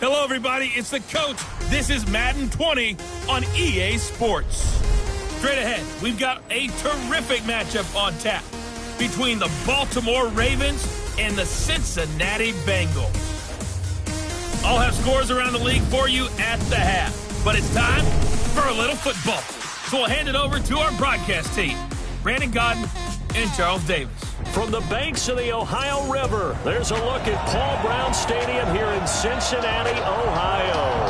Hello, everybody. It's the coach. This is Madden 20 on EA Sports. Straight ahead, we've got a terrific matchup on tap between the Baltimore Ravens and the Cincinnati Bengals. I'll have scores around the league for you at the half, but it's time for a little football. So we'll hand it over to our broadcast team, Brandon Godden and Charles Davis. From the banks of the Ohio River, there's a look at Paul Brown Stadium here in Cincinnati, Ohio.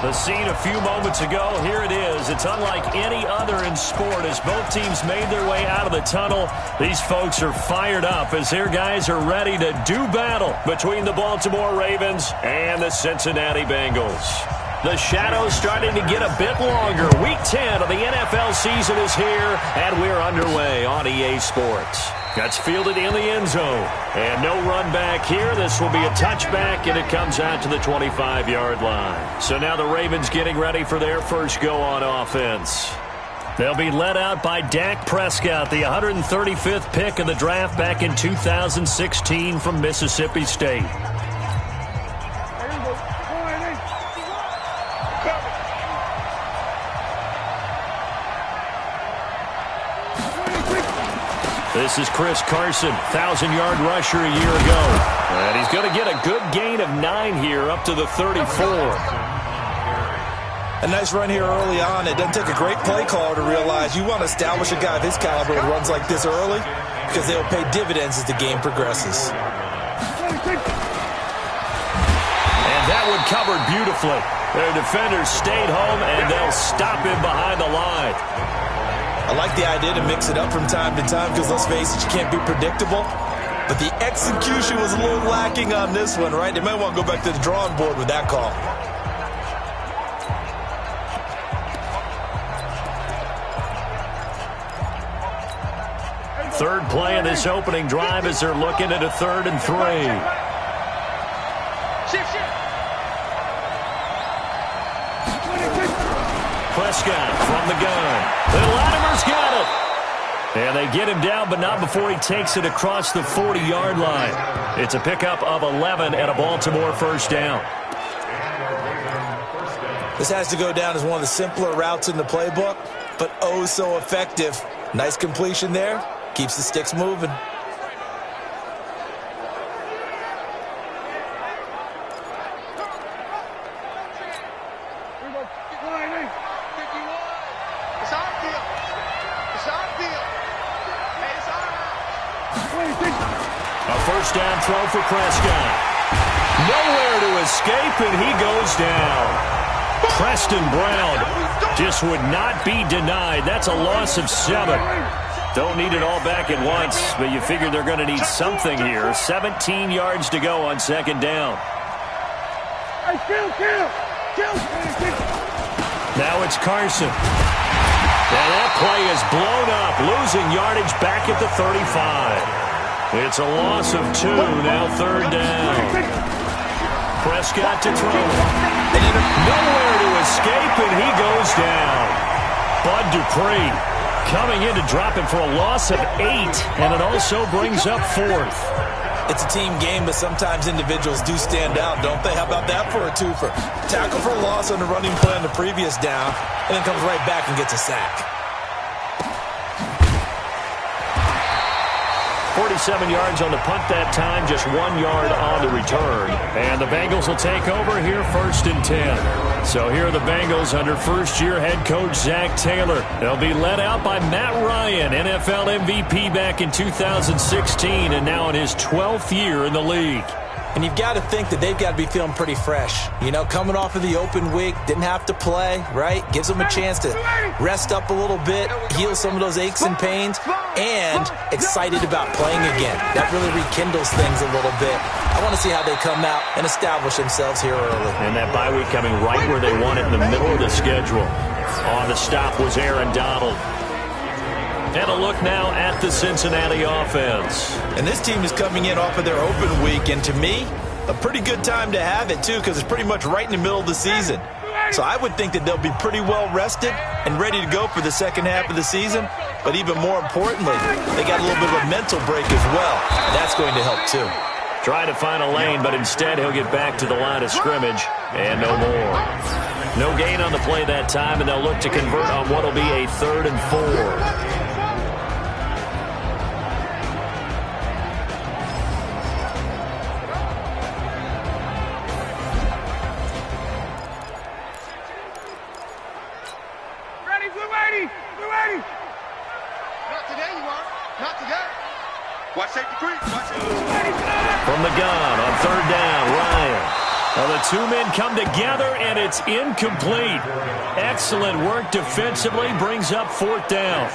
The scene a few moments ago, here it is. It's unlike any other in sport as both teams made their way out of the tunnel. These folks are fired up as their guys are ready to do battle between the Baltimore Ravens and the Cincinnati Bengals. The shadow's starting to get a bit longer. Week 10 of the NFL season is here, and we're underway on EA Sports. That's fielded in the end zone. And no run back here. This will be a touchback, and it comes out to the 25-yard line. So now the Ravens getting ready for their first go on offense. They'll be led out by Dak Prescott, the 135th pick of the draft back in 2016 from Mississippi State. This is Chris Carson, 1,000-yard rusher a year ago. And he's going to get a good gain of 9 here up to the 34. A nice run here early on. It doesn't take a great play caller to realize you want to establish a guy of his caliber with runs like this early because they will pay dividends as the game progresses. And that one covered beautifully. Their defenders stayed home, and they'll stop him behind the line. I like the idea to mix it up from time to time because, let's face it, you can't be predictable. But the execution was a little lacking on this one, right? They might want to go back to the drawing board with that call. Third play of this opening drive as they're looking at a 3rd and 3. Prescott from the gun. And Latimer's got it. And they get him down, but not before he takes it across the 40-yard line. It's a pickup of 11 and a Baltimore first down. This has to go down as one of the simpler routes in the playbook, but oh so effective. Nice completion there. Keeps the sticks moving. A first down throw for Prescott. Nowhere to escape, and he goes down. Preston Brown just would not be denied. That's a loss of 7. Don't need it all back at once, but you figure they're going to need something here. 17 yards to go on second down. Now it's Carson. And that play is blown up, losing yardage back at the 35. It's a loss of 2, now 3rd down. Prescott to throw. Nowhere to escape, and he goes down. Bud Dupree coming in to drop it for a loss of 8, and it also brings up 4th. It's a team game, but sometimes individuals do stand out, don't they? How about that for a twofer? Tackle for a loss on the running play on the previous down, and then comes right back and gets a sack. 47 yards on the punt that time, just 1 yard on the return. And the Bengals will take over here 1st and 10. So here are the Bengals under first-year head coach Zach Taylor. They'll be led out by Matt Ryan, NFL MVP back in 2016, and now in his 12th year in the league. And you've got to think that they've got to be feeling pretty fresh. You know, coming off of the open week, didn't have to play, right? Gives them a chance to rest up a little bit, heal some of those aches and pains, and excited about playing again. That really rekindles things a little bit. I want to see how they come out and establish themselves here early. And that bye week coming right where they want it in the middle of the schedule. On the stop was Aaron Donald. And a look now at the Cincinnati offense. And this team is coming in off of their open week, and to me, a pretty good time to have it, too, because it's pretty much right in the middle of the season. So I would think that they'll be pretty well rested and ready to go for the second half of the season. But even more importantly, they got a little bit of a mental break as well. That's going to help, too. Trying to find a lane, but instead he'll get back to the line of scrimmage, and no more. No gain on the play that time, and they'll look to convert on what will be a 3rd and 4. From the gun on 3rd down, Ryan. Well, the two men come together, and it's incomplete. Excellent work defensively, brings up 4th down.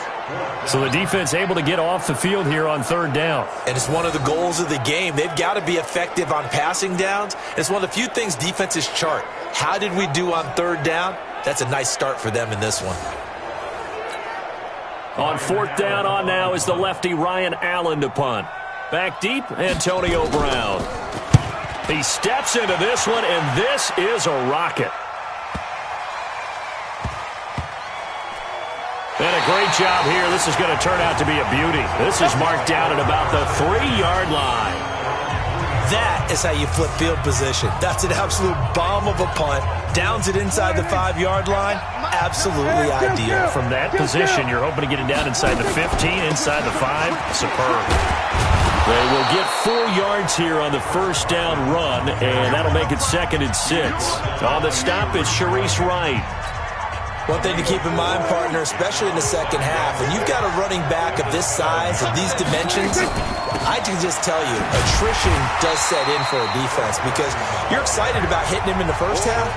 So the defense able to get off the field here on 3rd down. And it's one of the goals of the game. They've got to be effective on passing downs. It's one of the few things defenses chart. How did we do on 3rd down? That's a nice start for them in this one. On 4th down on now is the lefty Ryan Allen to punt. Back deep, Antonio Brown. He steps into this one, and this is a rocket. And a great job here. This is going to turn out to be a beauty. This is marked down at about the 3-yard line. That is how you flip field position. That's an absolute bomb of a punt. Downs it inside the 5-yard line. Absolutely ideal. From that position, you're hoping to get it down inside the 15, inside the 5. Superb. They will get 4 yards here on the 1st down run, and that'll make it 2nd and 6. On the stop is Sharice Wright. One thing to keep in mind, partner, especially in the second half, when you've got a running back of this size, of these dimensions, I can just tell you, attrition does set in for a defense because you're excited about hitting him in the first half,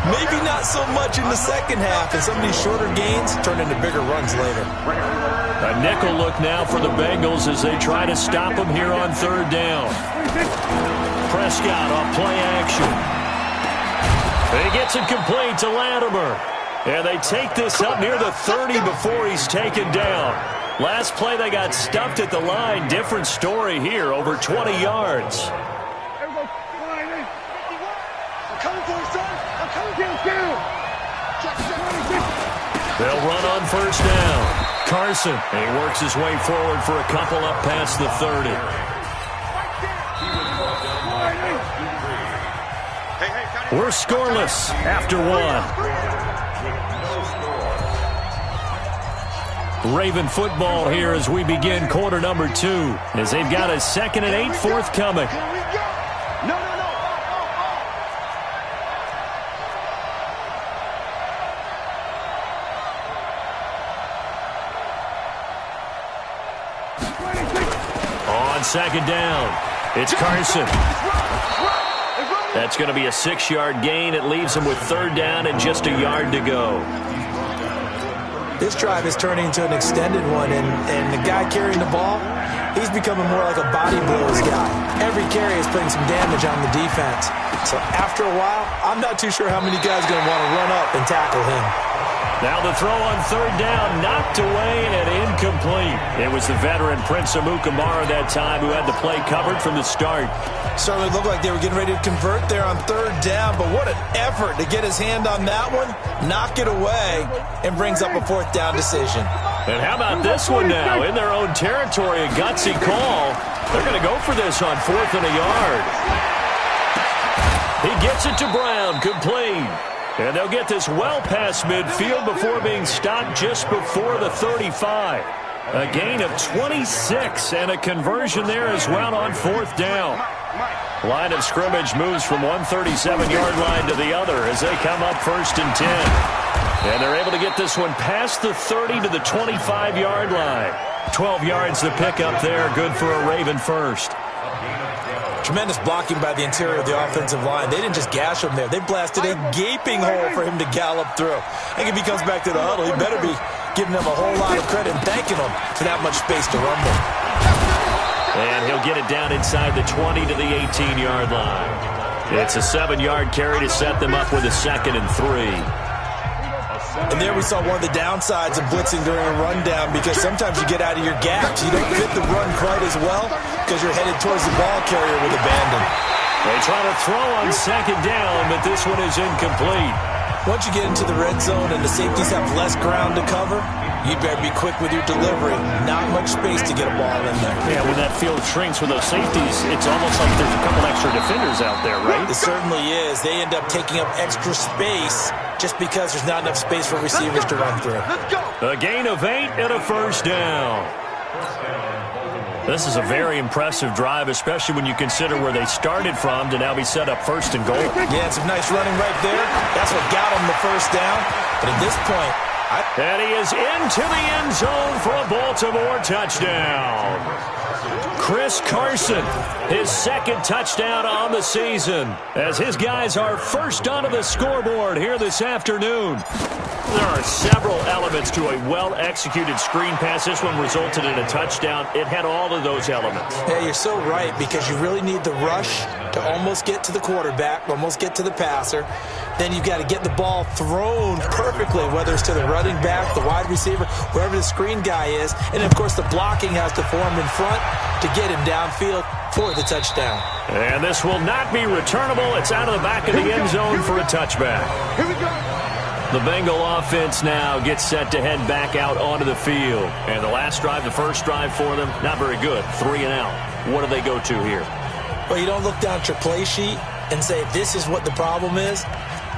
maybe not so much in the second half, and some of these shorter gains turn into bigger runs later. A nickel look now for the Bengals as they try to stop him here on 3rd down. Prescott off play action. He gets it complete to Latimer. And they take this up near the 30 before he's taken down. Last play, they got stuffed at the line. Different story here, over 20 yards. They'll run on 1st down. Carson, and he works his way forward for a couple up past the 30. We're scoreless after 1. Raven football here as we begin quarter number 2, as they've got a 2nd and 8 forthcoming. On 2nd down, it's Carson. That's going to be a 6-yard gain. It leaves him with 3rd down and just a yard to go. This drive is turning into an extended one, and the guy carrying the ball, he's becoming more like a body blows guy. Every carry is putting some damage on the defense. So after a while, I'm not too sure how many guys are going to want to run up and tackle him. Now the throw on 3rd down, knocked away and incomplete. It was the veteran Prince Amukamara that time who had the play covered from the start. Certainly looked like they were getting ready to convert there on 3rd down, but what an effort to get his hand on that one, knock it away, and brings up a 4th down decision. And how about this one now? In their own territory, a gutsy call. They're going to go for this on 4th and a yard. He gets it to Brown, complete. And they'll get this well past midfield before being stopped just before the 35. A gain of 26 and a conversion there as well on 4th down. Line of scrimmage moves from one 37-yard line to the other as they come up 1st and 10. And they're able to get this one past the 30 to the 25-yard line. 12 yards to pick up there, good for a Raven first. Tremendous blocking by the interior of the offensive line. They didn't just gash him there. They blasted a gaping hole for him to gallop through. I think if he comes back to the huddle, he better be giving them a whole lot of credit and thanking them for that much space to run them. And he'll get it down inside the 20 to the 18-yard line. It's a 7-yard carry to set them up with a 2nd and 3. And there we saw one of the downsides of blitzing during a rundown, because sometimes you get out of your gaps. You don't fit the run quite as well because you're headed towards the ball carrier with abandon. They try to throw on 2nd down, but this one is incomplete. Once you get into the red zone and the safeties have less ground to cover, you better be quick with your delivery. Not much space to get a ball in there. Yeah, when that field shrinks with those safeties, it's almost like there's a couple extra defenders out there, right? It certainly is. They end up taking up extra space just because there's not enough space for receivers to run through. A gain of 8 and a first down. This is a very impressive drive, especially when you consider where they started from to now be set up first and goal. Yeah, some nice running right there. That's what got them the first down. But at this point, and he is into the end zone for a Baltimore touchdown. Chris Carson, his second touchdown on the season, as his guys are first onto the scoreboard here this afternoon. There are several elements to a well-executed screen pass. This one resulted in a touchdown. It had all of those elements. Yeah, you're so right, because you really need the rush to almost get to the quarterback, almost get to the passer. Then you've got to get the ball thrown perfectly, whether it's to the running back, the wide receiver, wherever the screen guy is. And, of course, the blocking has to form in front to get him downfield for the touchdown. And this will not be returnable. It's out of the back of the end zone for a touchback. Here we go. The Bengal offense now gets set to head back out onto the field. And the last drive, the first drive for them, not very good. 3 and out. What do they go to here? Well, you don't look down at your play sheet and say, this is what the problem is.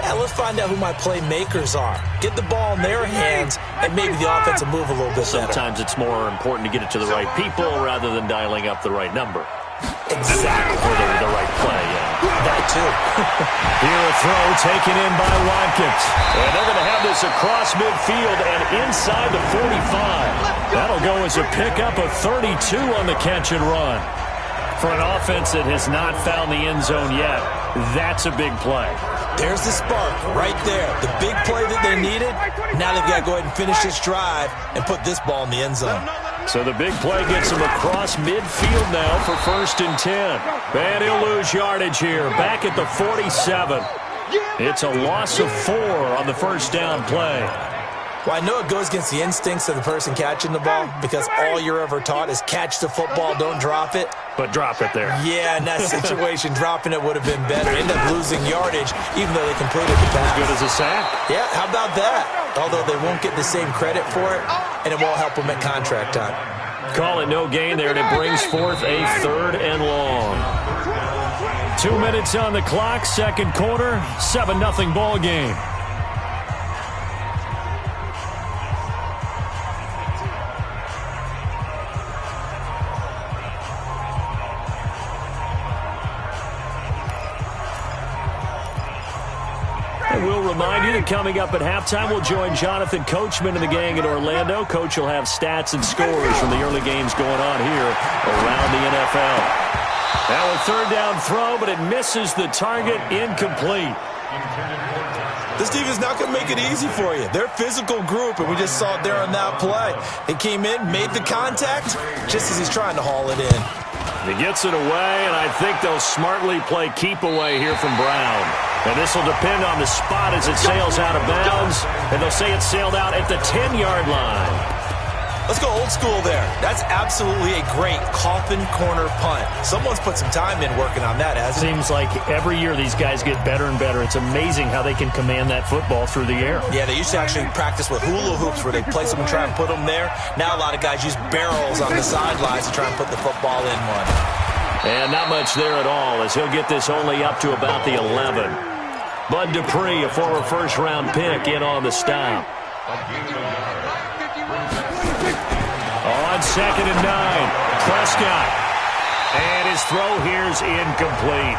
Yeah, let's find out who my playmakers are. Get the ball in their hands, and maybe the offense will move a little bit better. Sometimes it's more important to get it to the right people rather than dialing up the right number. Exactly. For the right play, yeah. That too. Here a throw taken in by Watkins. And they're going to have this across midfield and inside the 45. That'll go as a pickup of 32 on the catch and run. For an offense that has not found the end zone yet, that's a big play. There's the spark right there. The big play that they needed. Now they've got to go ahead and finish this drive and put this ball in the end zone. So the big play gets him across midfield now for 1st and 10. And he'll lose yardage here, back at the 47. It's a loss of 4 on the first down play. Well, I know it goes against the instincts of the person catching the ball, because all you're ever taught is catch the football, don't drop it. But drop it there. Yeah, in that situation, dropping it would have been better. End up losing yardage, even though they completed the pass. As good as a sack. Yeah, how about that? Although they won't get the same credit for it, and it won't help them at contract time. Call it no gain there, and it brings forth a 3rd and long. 2 minutes on the clock, second quarter, 7-0 ball game. We'll remind you that coming up at halftime, we'll join Jonathan Coachman and the gang in Orlando. Coach will have stats and scores from the early games going on here around the NFL. Now a 3rd down throw, but it misses the target, incomplete. This defense is not going to make it easy for you. They're a physical group, and we just saw it there on that play. He came in, made the contact, just as he's trying to haul it in. He gets it away, and I think they'll smartly play keep away here from Brown. And this will depend on the spot as it sails out of bounds. And they'll say it sailed out at the 10-yard line. Let's go old school there. That's absolutely a great coffin corner punt. Someone's put some time in working on that, hasn't it? Seems like every year these guys get better and better. It's amazing how they can command that football through the air. Yeah, they used to actually practice with hula hoops where they place them and try and put them there. Now a lot of guys use barrels on the sidelines to try and put the football in one. And not much there at all, as he'll get this only up to about the 11. Bud Dupree, a former first-round pick, in on the stop. On 2nd and 9, Prescott. And his throw here is incomplete.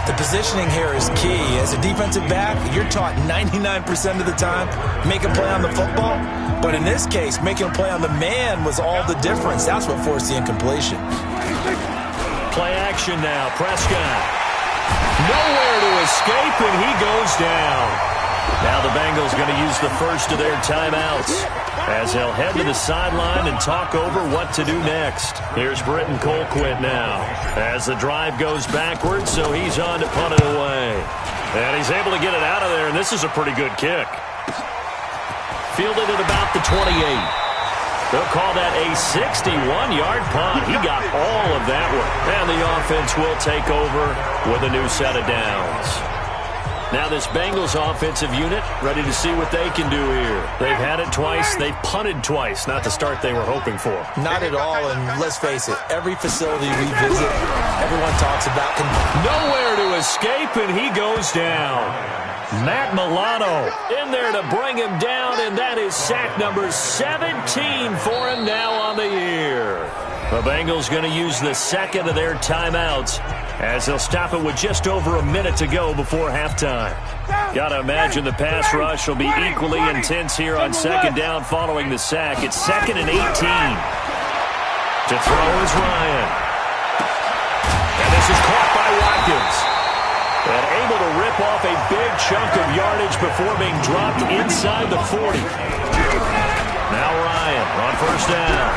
The positioning here is key. As a defensive back, you're taught 99% of the time, make a play on the football. But in this case, making a play on the man was all the difference. That's what forced the incompletion. Play action now, Prescott. Nowhere to escape, and he goes down. Now the Bengals going to use the first of their timeouts as they'll head to the sideline and talk over what to do next. Here's Britton Colquitt now as the drive goes backwards, so he's on to punt it away. And he's able to get it out of there, and this is a pretty good kick. Fielded at about the 28. They'll call that a 61-yard punt. He got all of that one. And the offense will take over with a new set of downs. Now this Bengals offensive unit ready to see what they can do here. They've had it twice. They've punted twice. Not the start they were hoping for. Not at all, and let's face it, every facility we visit, everyone talks about. Nowhere to escape, and he goes down. Matt Milano in there to bring him down, and that is sack number 17 for him now on the year. The Bengals going to use the second of their timeouts as they'll stop it with just over a minute to go before halftime. Got to imagine the pass rush will be equally intense here on second down following the sack. It's 2nd and 18. To throw is Ryan. And this is caught by Watkins. And able to rip off a big chunk of yardage before being dropped inside the 40. Now Ryan on first down.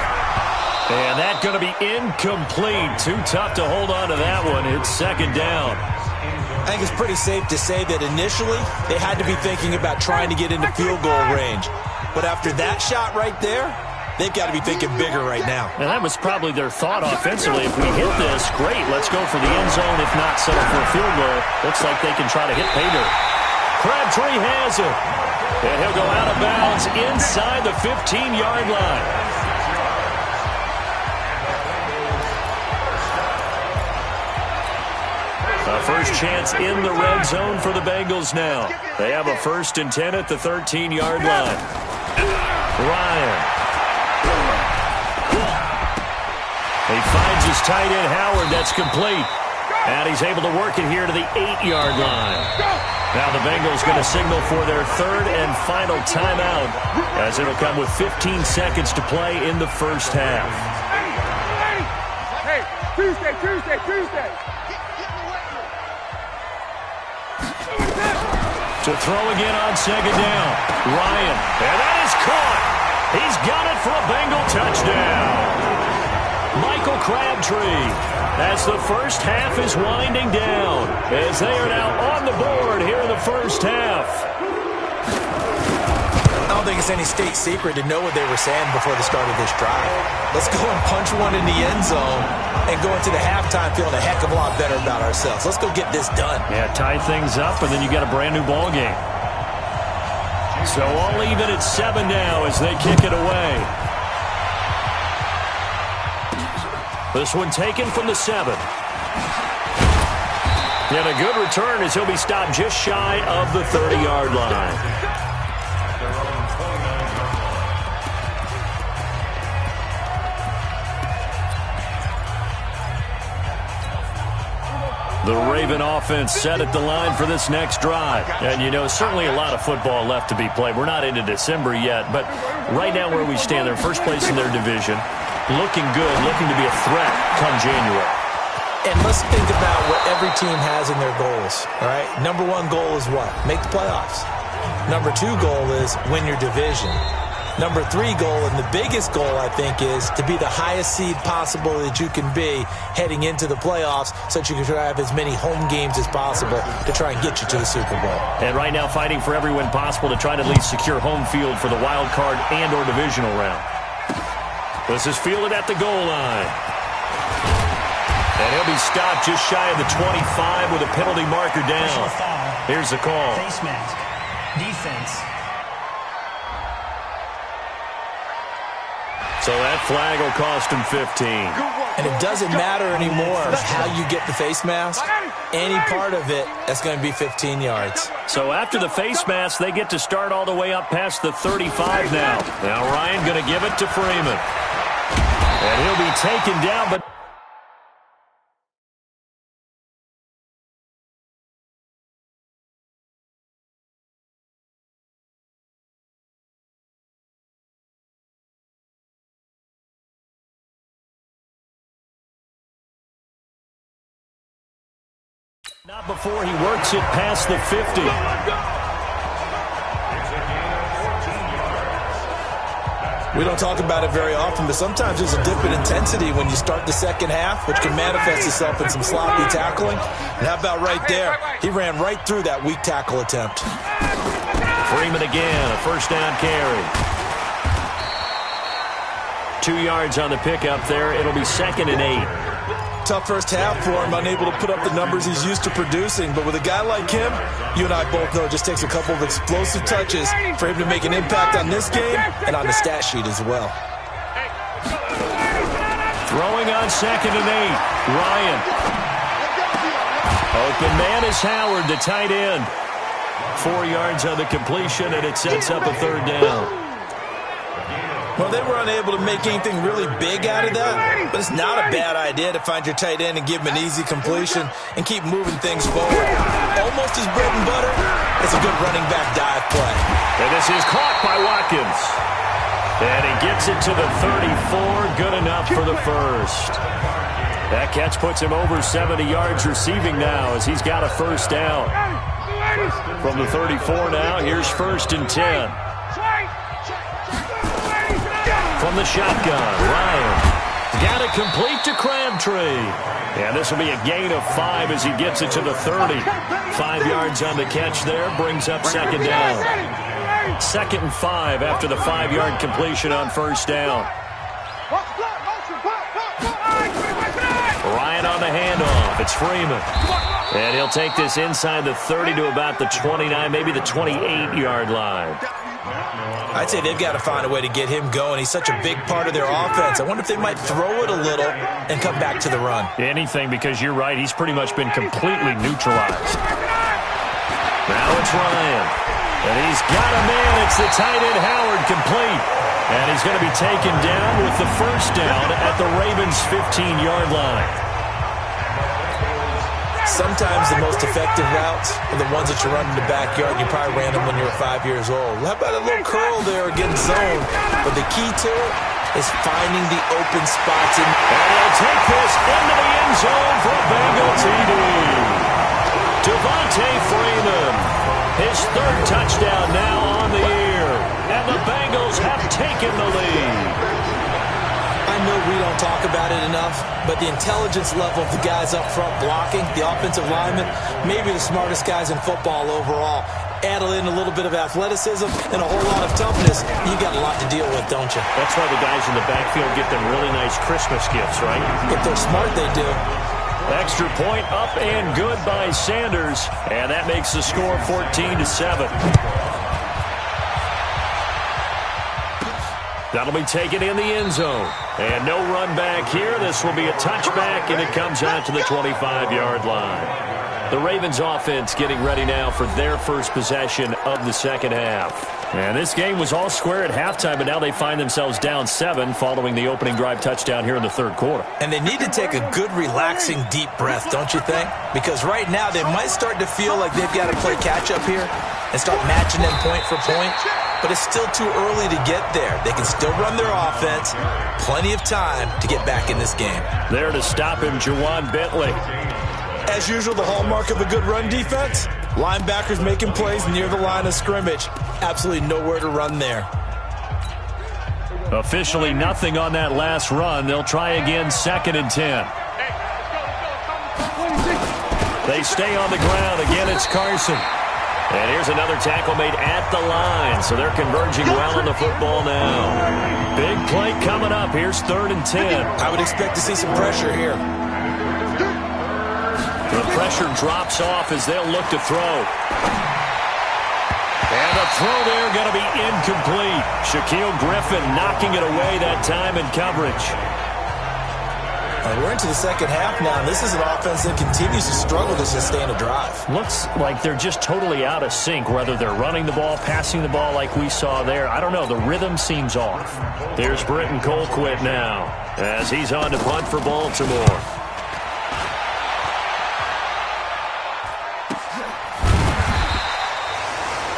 And that's going to be incomplete. Too tough to hold on to that one. It's second down. I think it's pretty safe to say that initially they had to be thinking about trying to get into field goal range. But after that shot right there, they've got to be thinking bigger right now. And that was probably their thought offensively. If we hit this, great. Let's go for the end zone. If not, settle for a field goal. Looks like they can try to hit pay dirt. Crabtree has it. And he'll go out of bounds inside the 15-yard line. A first chance in the red zone for the Bengals now. They have a 1st and 10 at the 13-yard line. Ryan. He finds his tight end, Howard. That's complete. And he's able to work it here to the 8-yard line. Now the Bengals going to signal for their 3rd and final timeout as it'll come with 15 seconds to play in the first half. Hey, Tuesday. To throw again on second down. Ryan. And that is caught. He's got it for a Bengal touchdown. Michael Crabtree as the first half is winding down as they are now on the board here in the first half. I don't think it's any state secret to know what they were saying before the start of this drive. Let's go and punch one in the end zone and go into the halftime feeling a heck of a lot better about ourselves. Let's go get this done. Yeah, tie things up, and then you got a brand-new ball game. So all even at 7 now as they kick it away. This one taken from the 7. And a good return as he'll be stopped just shy of the 30-yard line. The Raven offense set at the line for this next drive. And, you know, certainly a lot of football left to be played. We're not into December yet, but right now where we stand, they're first place in their division. Looking good, looking to be a threat come January. And let's think about what every team has in their goals, all right? Number 1 goal is what? Make the playoffs. Number 2 goal is win your division. Number 3 goal, and the biggest goal, I think, is to be the highest seed possible that you can be heading into the playoffs so that you can have as many home games as possible to try and get you to the Super Bowl. And right now fighting for every win possible to try to at least secure home field for the wild card and or divisional round. This is fielded at the goal line. And he'll be stopped just shy of the 25 with a penalty marker down. Here's the call. Face mask. Defense. So that flag will cost him 15. And it doesn't matter anymore how you get the face mask. Any part of it, that's going to be 15 yards. So after the face mask, they get to start all the way up past the 35 now. Now Ryan going to give it to Freeman. And he'll be taken down, but... Not before he works it past the 50. We don't talk about it very often, but sometimes there's a dip in intensity when you start the second half, which can manifest itself in some sloppy tackling. And how about right there? He ran right through that weak tackle attempt. Freeman again, a first down carry. 2 yards on the pickup there. It'll be 2nd and 8. Tough first half for him, unable to put up the numbers he's used to producing. But with a guy like him, you and I both know it just takes a couple of explosive touches for him to make an impact on this game and on the stat sheet as well. Throwing on 2nd and 8. Ryan. Open man is Howard, the tight end. 4 yards on the completion, and it sets up a 3rd down. Well, they were unable to make anything really big out of that, but it's not a bad idea to find your tight end and give him an easy completion and keep moving things forward. Almost his bread and butter. It's a good running back dive play. And this is caught by Watkins. And he gets it to the 34. Good enough for the first. That catch puts him over 70 yards receiving now as he's got a 1st down. From the 34 now, here's 1st and 10. From the shotgun, Ryan got it complete to Crabtree. And this will be a gain of 5 as he gets it to the 30. 5 yards on the catch there, brings up 2nd down. 2nd and 5 after the 5-yard completion on 1st down. Ryan on the handoff. It's Freeman. And he'll take this inside the 30 to about the 29, maybe the 28-yard line. I'd say they've got to find a way to get him going. He's such a big part of their offense. I wonder if they might throw it a little and come back to the run. Anything, because you're right. He's pretty much been completely neutralized. Now it's Ryan. And he's got a man. It's the tight end Howard complete. And he's going to be taken down with the 1st down at the Ravens' 15-yard line. Sometimes the most effective routes are the ones that you run in the backyard. You probably ran them when you were 5 years old. How about a little curl there against zone? But the key to it is finding the open spots. And he'll take this into the end zone for a Bengal TD. Devontae Freeman, his 3rd touchdown now on the year. And the Bengals have taken the lead. I know we don't talk about it enough, but the intelligence level of the guys up front blocking, the offensive linemen, maybe the smartest guys in football overall. Add in a little bit of athleticism and a whole lot of toughness, you got a lot to deal with, don't you? That's why the guys in the backfield get them really nice Christmas gifts, right? If they're smart, they do. Extra point up and good by Sanders, and that makes the score 14-7. That'll be taken in the end zone. And no run back here. This will be a touchback, and it comes out to the 25-yard line. The Ravens offense getting ready now for their first possession of the 2nd half. And this game was all square at halftime, but now they find themselves down 7 following the opening drive touchdown here in the 3rd quarter. And they need to take a good, relaxing, deep breath, don't you think? Because right now they might start to feel like they've got to play catch-up here and start matching them point for point. But it's still too early to get there. They can still run their offense. Plenty of time to get back in this game. There to stop him, Juwan Bentley. As usual, the hallmark of a good run defense, linebackers making plays near the line of scrimmage. Absolutely nowhere to run there. Officially nothing on that last run. They'll try again 2nd and 10. They stay on the ground. Again, it's Carson. And here's another tackle made at the line. So they're converging well on the football now. Big play coming up. Here's 3rd and 10. I would expect to see some pressure here. The pressure drops off as they'll look to throw. And the throw there going to be incomplete. Shaquille Griffin knocking it away that time in coverage. We're into the 2nd half now. This is an offense that continues to struggle to sustain a drive. Looks like they're just totally out of sync, whether they're running the ball, passing the ball like we saw there. I don't know. The rhythm seems off. There's Britton Colquitt now as he's on to punt for Baltimore.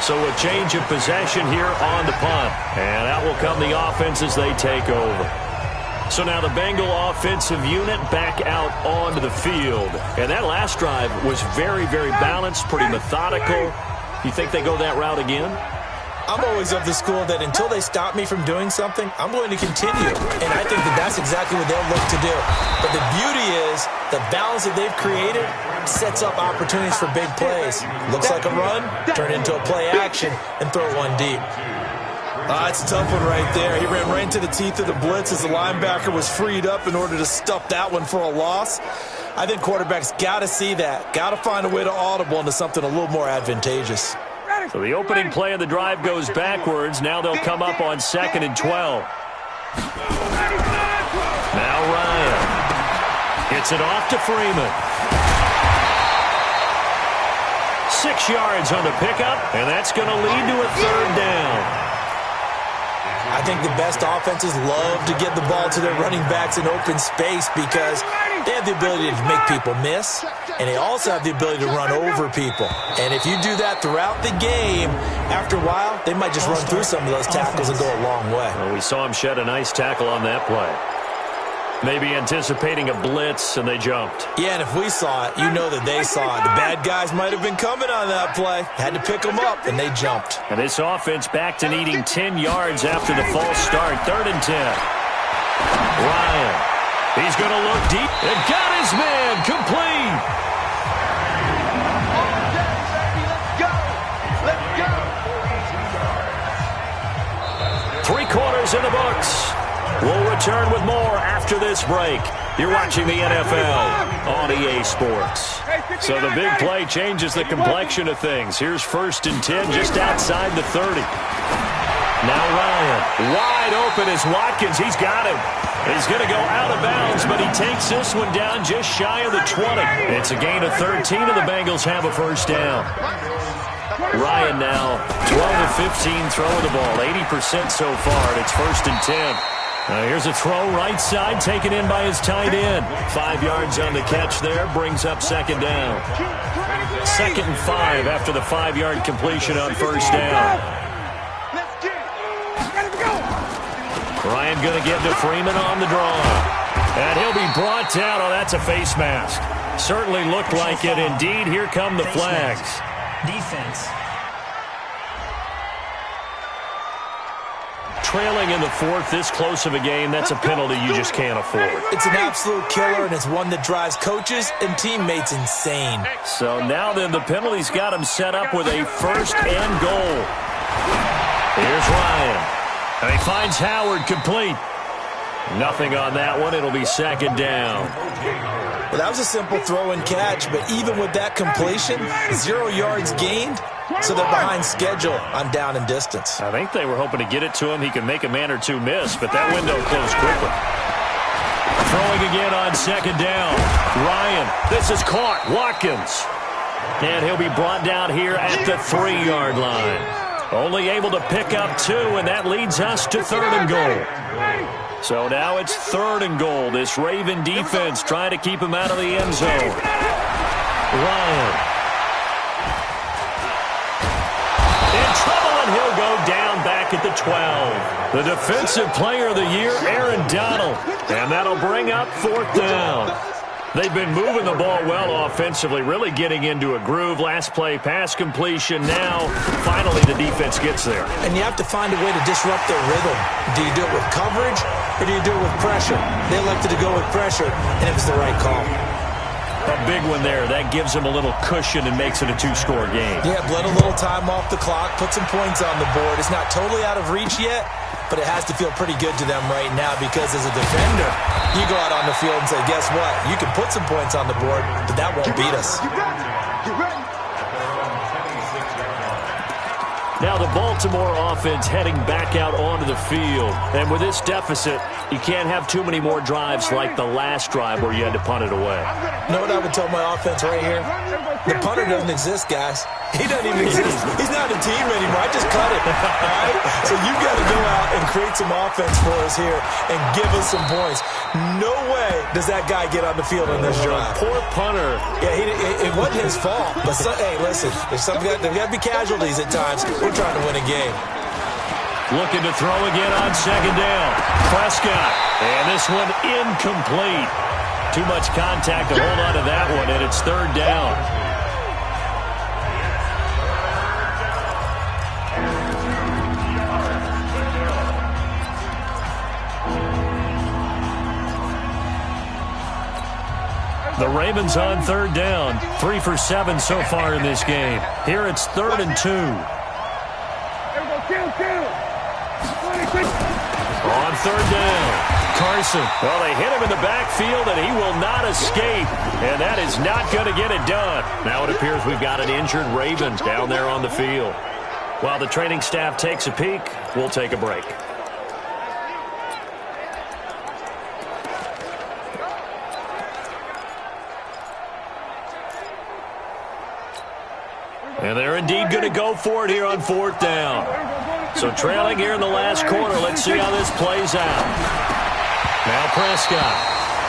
So a change of possession here on the punt. And out will come the offense as they take over. So now the Bengal offensive unit back out onto the field. And that last drive was very, very balanced, pretty methodical. You think they go that route again? I'm always of the school that until they stop me from doing something, I'm going to continue. And I think that that's exactly what they'll look to do. But the beauty is the balance that they've created sets up opportunities for big plays. Looks like a run, turn it into a play action, and throw one deep. It's a tough one right there. He ran right into the teeth of the blitz as the linebacker was freed up in order to stuff that one for a loss. I think quarterbacks got to see that. Got to find a way to audible into something a little more advantageous. So the opening play of the drive goes backwards. Now they'll come up on 2nd and 12. Now Ryan gets it off to Freeman. 6 yards on the pickup, and that's going to lead to a 3rd down. I think the best offenses love to get the ball to their running backs in open space because they have the ability to make people miss, and they also have the ability to run over people. And if you do that throughout the game, after a while, they might just run through some of those tackles and go a long way. Well, we saw him shed a nice tackle on that play. Maybe anticipating a blitz, and they jumped. Yeah, and if we saw it, you know that they saw it. The bad guys might have been coming on that play. Had to pick them up, and they jumped. And this offense back to needing 10 yards after the false start. 3rd and 10. Ryan. He's going to look deep. And got his man complete. Let's go. 3 quarters in the books. We'll return with more after this break. You're watching the NFL on EA Sports. So the big play changes the complexion of things. Here's 1st and 10 just outside the 30. Now Ryan, wide open is Watkins. He's got him. He's going to go out of bounds, but he takes this one down just shy of the 20. It's a gain of 13, and the Bengals have a 1st down. Ryan now 12 of 15 throwing the ball, 80% so far, and it's 1st and 10. Here's a throw right side, taken in by his tight end. 5 yards on the catch there, brings up 2nd down. 2nd and 5 after the 5-yard completion on 1st down. Ryan going to get to Freeman on the draw. And he'll be brought down. Oh, that's a face mask. Certainly looked like it. Indeed, here come the flags. Defense. Trailing in the 4th, this close of a game, that's a penalty you just can't afford. It's an absolute killer, and it's one that drives coaches and teammates insane. So now then, the penalty's got him set up with a 1st and goal. Here's Ryan. And he finds Howard complete. Nothing on that one. It'll be 2nd down. Well, that was a simple throw and catch, but even with that completion, 0 yards gained, so they're behind schedule on down and distance. I think they were hoping to get it to him. He could make a man or two miss, but that window closed quickly. Throwing again on 2nd down. Ryan, this is caught. Watkins. And he'll be brought down here at the 3-yard line. Only able to pick up 2, and that leads us to 3rd and goal. So now it's 3rd and goal. This Raven defense trying to keep him out of the end zone. Ryan. In trouble, and he'll go down back at the 12. The defensive player of the year, Aaron Donald. And that'll bring up 4th down. They've been moving the ball well offensively, really getting into a groove. Last play, pass completion. Now, finally, the defense gets there. And you have to find a way to disrupt their rhythm. Do you do it with coverage, or do you do it with pressure? They elected to go with pressure, and it was the right call. A big one there. That gives them a little cushion and makes it a 2-score game. Yeah, let a little time off the clock, put some points on the board. It's not totally out of reach yet, but it has to feel pretty good to them right now because as a defender, you go out on the field and say, guess what? You can put some points on the board, but that won't beat us. Now the Baltimore offense heading back out onto the field. And with this deficit, you can't have too many more drives like the last drive where you had to punt it away. You know what I would tell my offense right here? The punter doesn't exist, guys. He doesn't even exist. He's not a team anymore. I just cut it. All right? So you've got to go out and create some offense for us here and give us some points. No way does that guy get on the field on this drive. Poor punter. Yeah, it wasn't his fault. But, hey, listen, there's got to be casualties at times. We're trying to win a game. Looking to throw again on 2nd down. Prescott. And this one incomplete. Too much contact to hold on to that one, and it's 3rd down. The Ravens on 3rd down. 3 for 7 so far in this game. Here it's 3rd and 2. On third down, Carson. Well, they hit him in the backfield, and he will not escape. And that is not going to get it done. Now it appears we've got an injured Raven down there on the field. While the training staff takes a peek, we'll take a break. And they're indeed going to go for it here on fourth down. So trailing here in the last quarter. Let's see how this plays out. Now Prescott.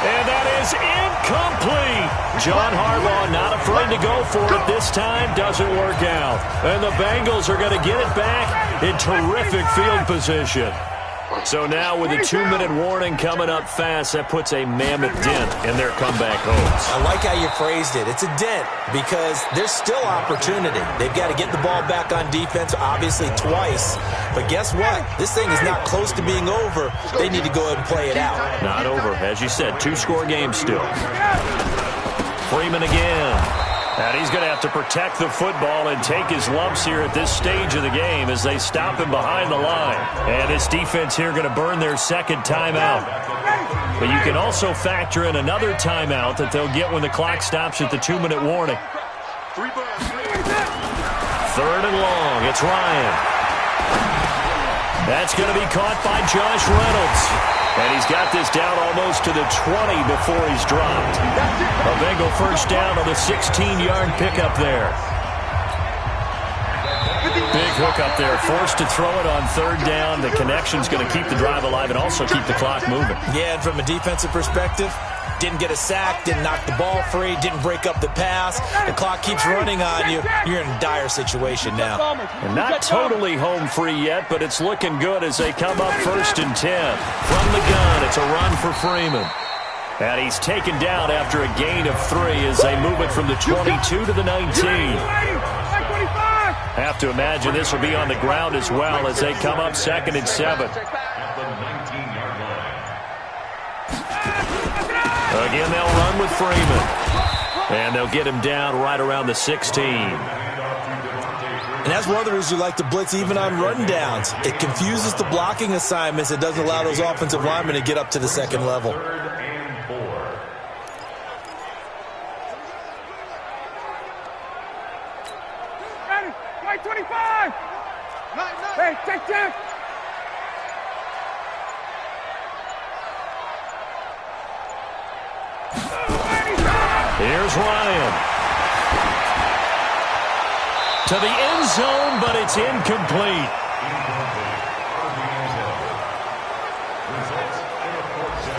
And that is incomplete. John Harbaugh not afraid to go for it. This time doesn't work out. And the Bengals are going to get it back in terrific field position. So now with a 2-minute warning coming up fast, that puts a mammoth dent in their comeback hopes. I like how you phrased it. It's a dent because there's still opportunity. They've got to get the ball back on defense, obviously twice. But guess what? This thing is not close to being over. They need to go ahead and play it out. Not over. As you said, 2-score game still. Freeman again. And he's going to have to protect the football and take his lumps here at this stage of the game as they stop him behind the line. And this defense here going to burn their second timeout. But you can also factor in another timeout that they'll get when the clock stops at the 2-minute warning. Third and long. It's Ryan. That's going to be caught by Josh Reynolds. And he's got this down almost to the 20 before he's dropped. A Bengal first down on the 16-yard pickup there. Big hook up there. Forced to throw it on third down. The connection's going to keep the drive alive and also keep the clock moving. Yeah, and from a defensive perspective, didn't get a sack, didn't knock the ball free, didn't break up the pass. The clock keeps running on you. You're in a dire situation now. And not totally home free yet, but it's looking good as they come up 1st and 10. From the gun, it's a run for Freeman. And he's taken down after a gain of 3 as they move it from the 22 to the 19. Have to imagine this will be on the ground as well as they come up 2nd and 7. Again, they'll run with Freeman. And they'll get him down right around the 16. And that's one of the reasons you like to blitz even on rundowns. It confuses the blocking assignments. It doesn't allow those offensive linemen to get up to the second level. Ready, right 25. Hey, check. Here's Ryan. To the end zone, but it's incomplete.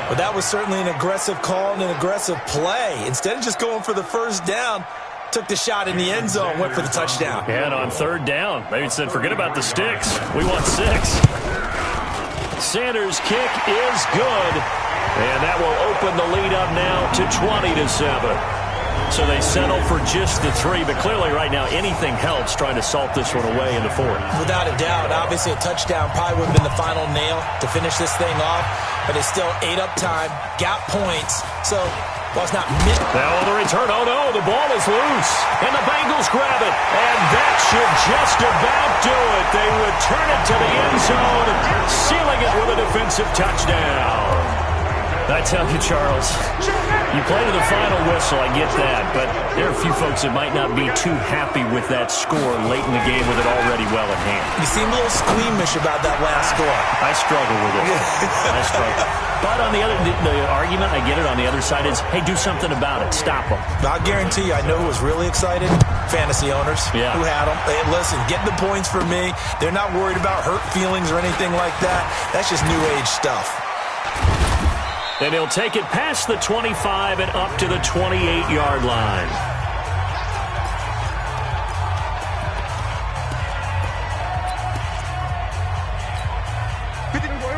But that was certainly an aggressive call and an aggressive play. Instead of just going for the first down, took the shot in the end zone, went for the touchdown. And on third down, they said, forget about the sticks. We want 6. Sanders' kick is good. And that will open the lead up now to 20-7. So they settle for just the 3, but clearly right now anything helps trying to salt this one away in the 4th. Without a doubt, obviously a touchdown probably would have been the final nail to finish this thing off, but it's still ate up time, got points, so well, it's not mid. Now on the return, oh no, the ball is loose, and the Bengals grab it, and that should just about do it. They return it to the end zone, sealing it with a defensive touchdown. I tell you, Charles, you play to the final whistle, I get that, but there are a few folks that might not be too happy with that score late in the game with it already well in hand. You seem a little squeamish about that last score. I struggle with it. I struggle. But on the argument, I get it, on the other side is, hey, do something about it. Stop them. I'll guarantee you, I know who was really excited. Fantasy owners who had them. Hey, listen, get the points for me. They're not worried about hurt feelings or anything like that. That's just new age stuff. And he'll take it past the 25 and up to the 28-yard line.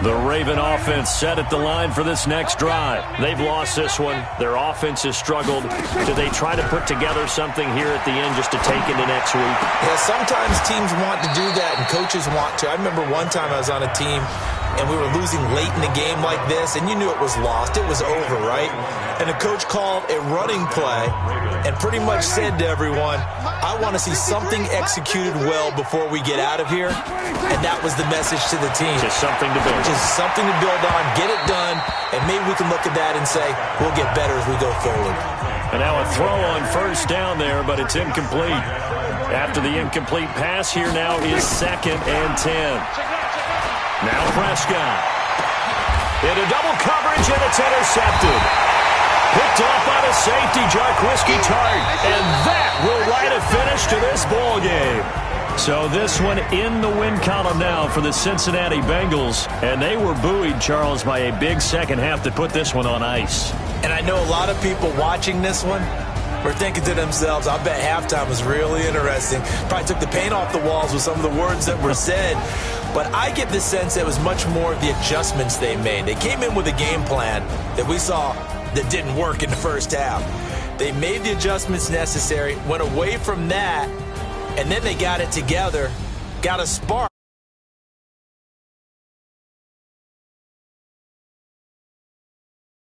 The Raven offense set at the line for this next drive. They've lost this one. Their offense has struggled. Do they try to put together something here at the end just to take into next week? Yeah, sometimes teams want to do that and coaches want to. I remember one time I was on a team and we were losing late in the game like this, and you knew it was lost. It was over, right? And the coach called a running play and pretty much said to everyone, I want to see something executed well before we get out of here. And that was the message to the team. Just something to build. Just something to build on, get it done, and maybe we can look at that and say, we'll get better as we go forward. And now a throw on first down there, but it's incomplete. After the incomplete pass, here now is 2nd and 10. Now Prescott. Into double coverage, and it's intercepted. Picked off by the safety, Jarquiski Tart. And that will write a finish to this ball game. So this one in the win column now for the Cincinnati Bengals. And they were buoyed, Charles, by a big second half to put this one on ice. And I know a lot of people watching this one were thinking to themselves, I bet halftime was really interesting. Probably took the paint off the walls with some of the words that were said. But I get the sense that it was much more of the adjustments they made. They came in with a game plan that we saw that didn't work in the first half. They made the adjustments necessary, went away from that, and then they got it together, got a spark.